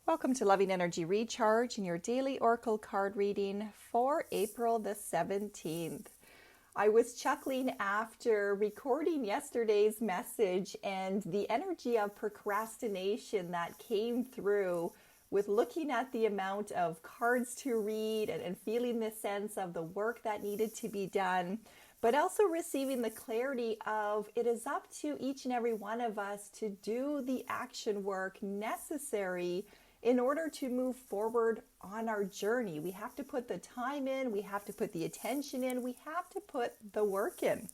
Welcome to Loving Energy Recharge and your daily Oracle card reading for April the 17th. I was chuckling after recording yesterday's message and the energy of procrastination that came through with looking at the amount of cards to read and feeling the sense of the work that needed to be done, but also receiving the clarity of it is up to each and every one of us to do the action work necessary in order to move forward on our journey. We have to put the time in, we have to put the attention in, we have to put the work in.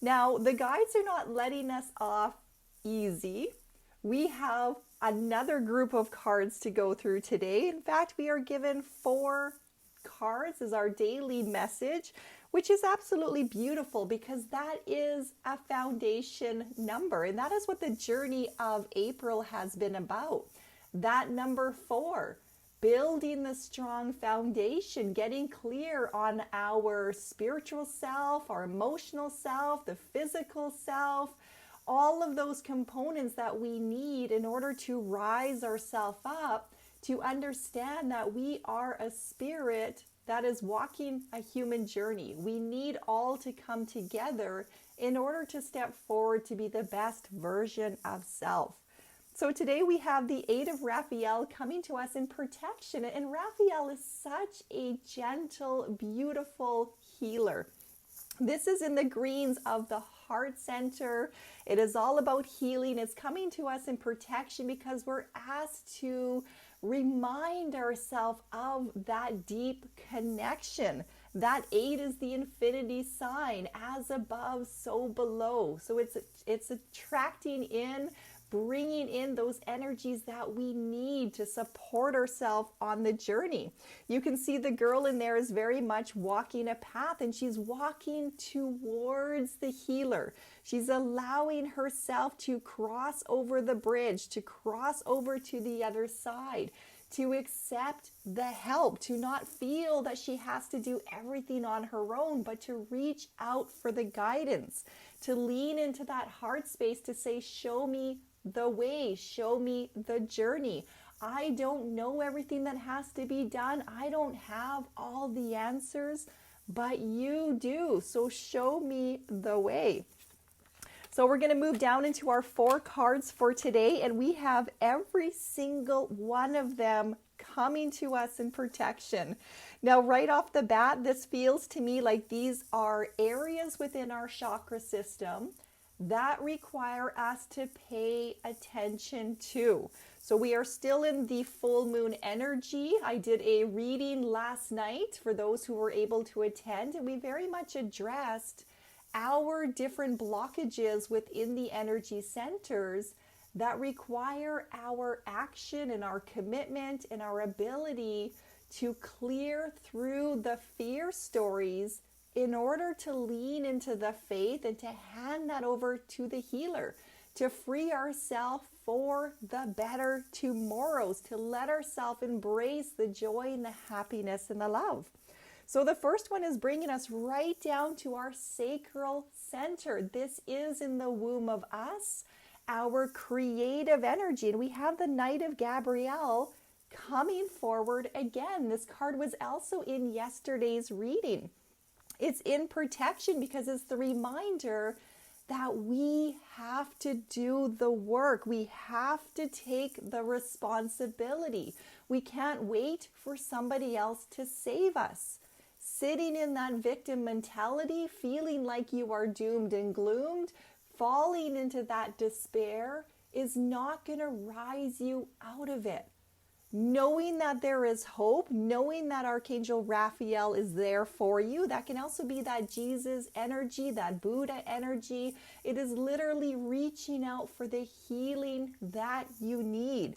Now, the guides are not letting us off easy. We have another group of cards to go through today. In fact, we are given 4 cards as our daily message, which is absolutely beautiful because that is a foundation number. And that is what the journey of April has been about. That number 4, building the strong foundation, getting clear on our spiritual self, our emotional self, the physical self, all of those components that we need in order to rise ourselves up to understand that we are a spirit that is walking a human journey. We need all to come together in order to step forward to be the best version of self. So today we have the 8 of Raphael coming to us in protection. And Raphael is such a gentle, beautiful healer. This is in the greens of the heart center. It is all about healing. It's coming to us in protection because we're asked to remind ourselves of that deep connection. That 8 is the infinity sign, as above, so below. So it's attracting in, bringing in those energies that we need to support ourselves on the journey. You can see the girl in there is very much walking a path, and she's walking towards the healer. She's allowing herself to cross over the bridge, to cross over to the other side, to accept the help, to not feel that she has to do everything on her own, but to reach out for the guidance, to lean into that heart space to say, show me the way, show me the journey. I don't know everything that has to be done. I don't have all the answers, but you do. So show me the way. So we're going to move down into our 4 cards for today, and we have every single one of them coming to us in protection. Now, right off the bat, this feels to me like these are areas within our chakra system that require us to pay attention to. So we are still in the full moon energy. I did a reading last night for those who were able to attend, and we very much addressed our different blockages within the energy centers that require our action and our commitment and our ability to clear through the fear stories in order to lean into the faith and to hand that over to the healer, to free ourselves for the better tomorrows, to let ourselves embrace the joy and the happiness and the love. So the first one is bringing us right down to our sacral center. This is in the womb of us, our creative energy. And we have the Knight of Gabriel coming forward again. This card was also in yesterday's reading. It's in protection because it's the reminder that we have to do the work. We have to take the responsibility. We can't wait for somebody else to save us. Sitting in that victim mentality, feeling like you are doomed and gloomed, falling into that despair is not going to rise you out of it. Knowing that there is hope, knowing that Archangel Raphael is there for you, that can also be that Jesus energy, that Buddha energy. It is literally reaching out for the healing that you need.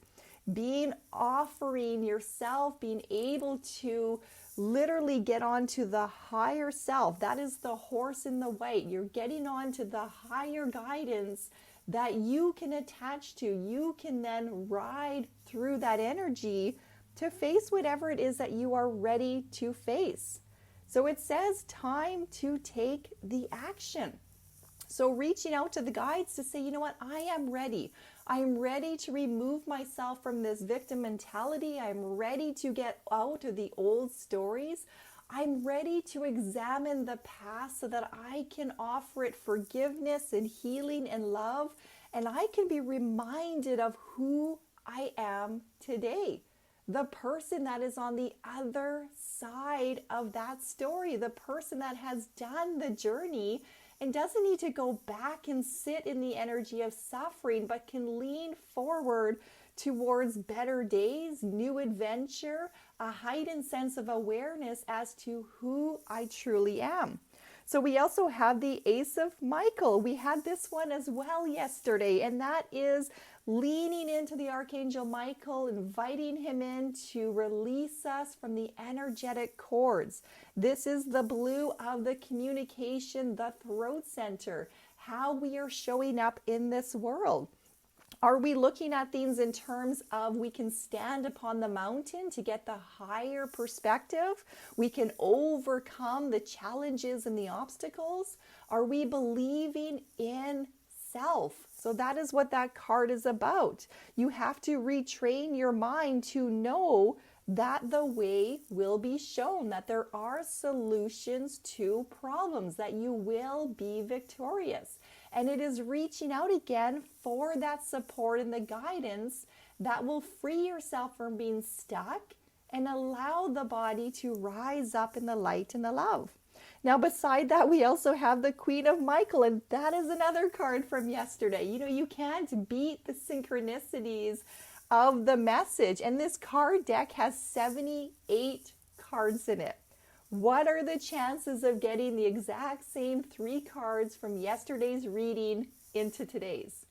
Offering yourself, being able to literally get onto the higher self. That is the horse in the white. You're getting onto the higher guidance that you can attach to. You can then ride through that energy to face whatever it is that you are ready to face. So it says time to take the action. So reaching out to the guides to say, you know what, I am ready. I'm ready to remove myself from this victim mentality. I'm ready to get out of the old stories. I'm ready to examine the past so that I can offer it forgiveness and healing and love. And I can be reminded of who I am today. The person that is on the other side of that story, the person that has done the journey and doesn't need to go back and sit in the energy of suffering, but can lean forward towards better days, new adventure, a heightened sense of awareness as to who I truly am. So we also have the Ace of Michael. We had this one as well yesterday, and that is leaning into the Archangel Michael, inviting him in to release us from the energetic cords. This is the blue of the communication, the throat center, how we are showing up in this world. Are we looking at things in terms of we can stand upon the mountain to get the higher perspective? We can overcome the challenges and the obstacles? Are we believing in self? So that is what that card is about. You have to retrain your mind to know that the way will be shown, that there are solutions to problems, that you will be victorious. And it is reaching out again for that support and the guidance that will free yourself from being stuck and allow the body to rise up in the light and the love. Now, beside that, we also have the Queen of Michael, and that is another card from yesterday. You know, you can't beat the synchronicities of the message. And this card deck has 78 cards in it. What are the chances of getting the exact same 3 cards from yesterday's reading into today's?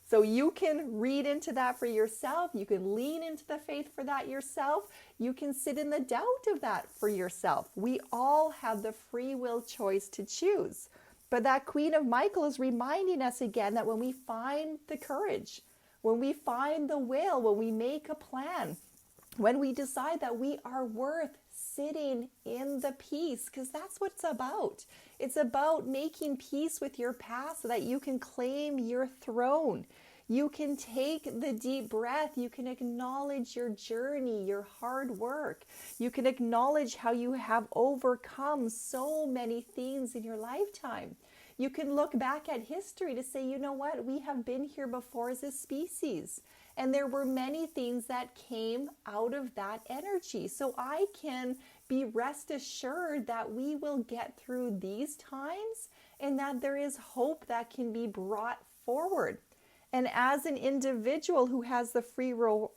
So you can read into that for yourself. You can lean into the faith for that yourself. You can sit in the doubt of that for yourself. We all have the free will choice to choose. But that Queen of Michael is reminding us again that when we find the courage, when we find the will, when we make a plan, when we decide that we are worth sitting in the peace, because that's what it's about. It's about making peace with your past so that you can claim your throne. You can take the deep breath. You can acknowledge your journey, your hard work. You can acknowledge how you have overcome so many things in your lifetime. You can look back at history to say, you know what, we have been here before as a species. And there were many things that came out of that energy. So I can be rest assured that we will get through these times and that there is hope that can be brought forward. And as an individual who has the free will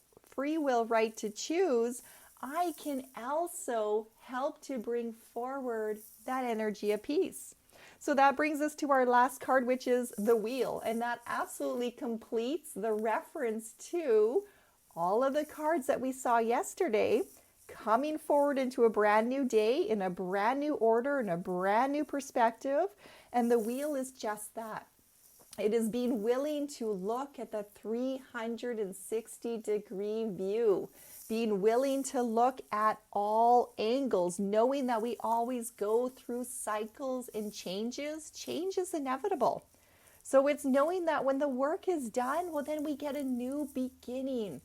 right to choose, I can also help to bring forward that energy of peace. So that brings us to our last card, which is the wheel. And that absolutely completes the reference to all of the cards that we saw yesterday, coming forward into a brand new day, in a brand new order, in a brand new perspective. And the wheel is just that. It is being willing to look at the 360-degree view, being willing to look at all angles, knowing that we always go through cycles and changes. Change is inevitable. So it's knowing that when the work is done, well, then we get a new beginning.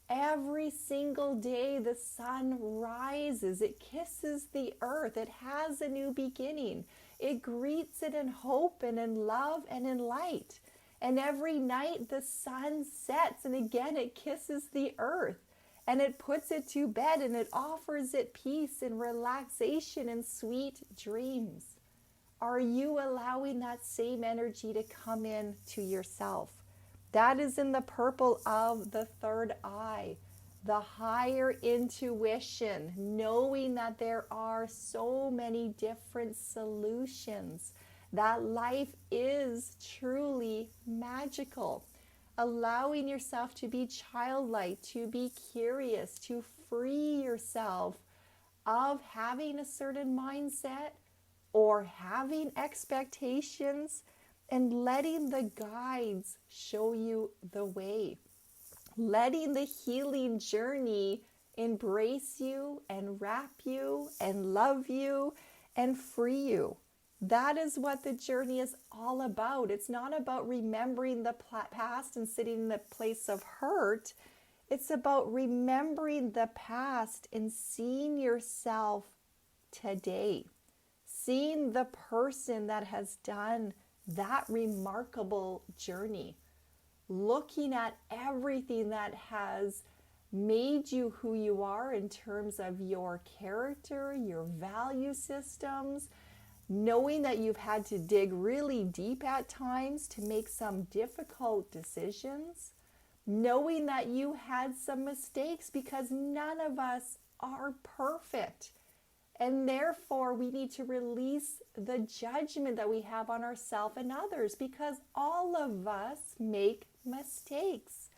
Every single day the sun rises, it kisses the earth, it has a new beginning. It greets it in hope and in love and in light. And every night the sun sets and again it kisses the earth and it puts it to bed and it offers it peace and relaxation and sweet dreams. Are you allowing that same energy to come in to yourself? That is in the purple of the third eye, the higher intuition, knowing that there are so many different solutions, that life is truly magical. Allowing yourself to be childlike, to be curious, to free yourself of having a certain mindset or having expectations, and letting the guides show you the way. Letting the healing journey embrace you and wrap you and love you and free you. That is what the journey is all about. It's not about remembering the past and sitting in the place of hurt. It's about remembering the past and seeing yourself today, seeing the person that has done that remarkable journey, looking at everything that has made you who you are in terms of your character, your value systems, knowing that you've had to dig really deep at times to make some difficult decisions, knowing that you had some mistakes, because none of us are perfect. And therefore, we need to release the judgment that we have on ourselves and others, because all of us make mistakes.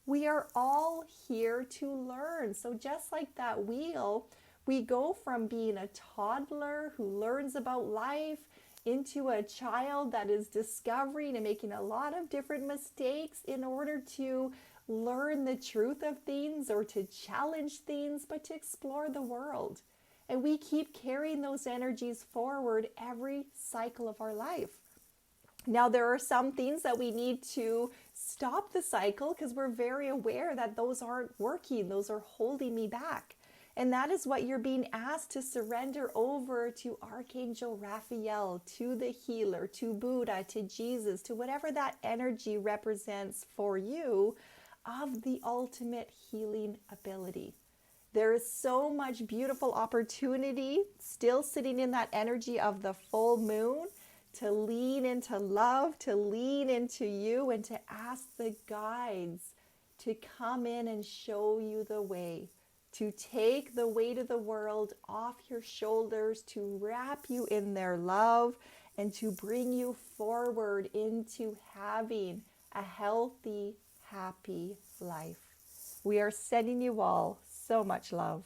We are all here to learn. So just like that wheel, we go from being a toddler who learns about life into a child that is discovering and making a lot of different mistakes in order to learn the truth of things or to challenge things, but to explore the world. And we keep carrying those energies forward every cycle of our life. Now, there are some things that we need to stop the cycle because we're very aware that those aren't working. Those are holding me back. And that is what you're being asked to surrender over to Archangel Raphael, to the healer, to Buddha, to Jesus, to whatever that energy represents for you of the ultimate healing ability. There is so much beautiful opportunity still sitting in that energy of the full moon to lean into love, to lean into you, and to ask the guides to come in and show you the way, to take the weight of the world off your shoulders, to wrap you in their love, and to bring you forward into having a healthy, happy life. We are sending you all so much love.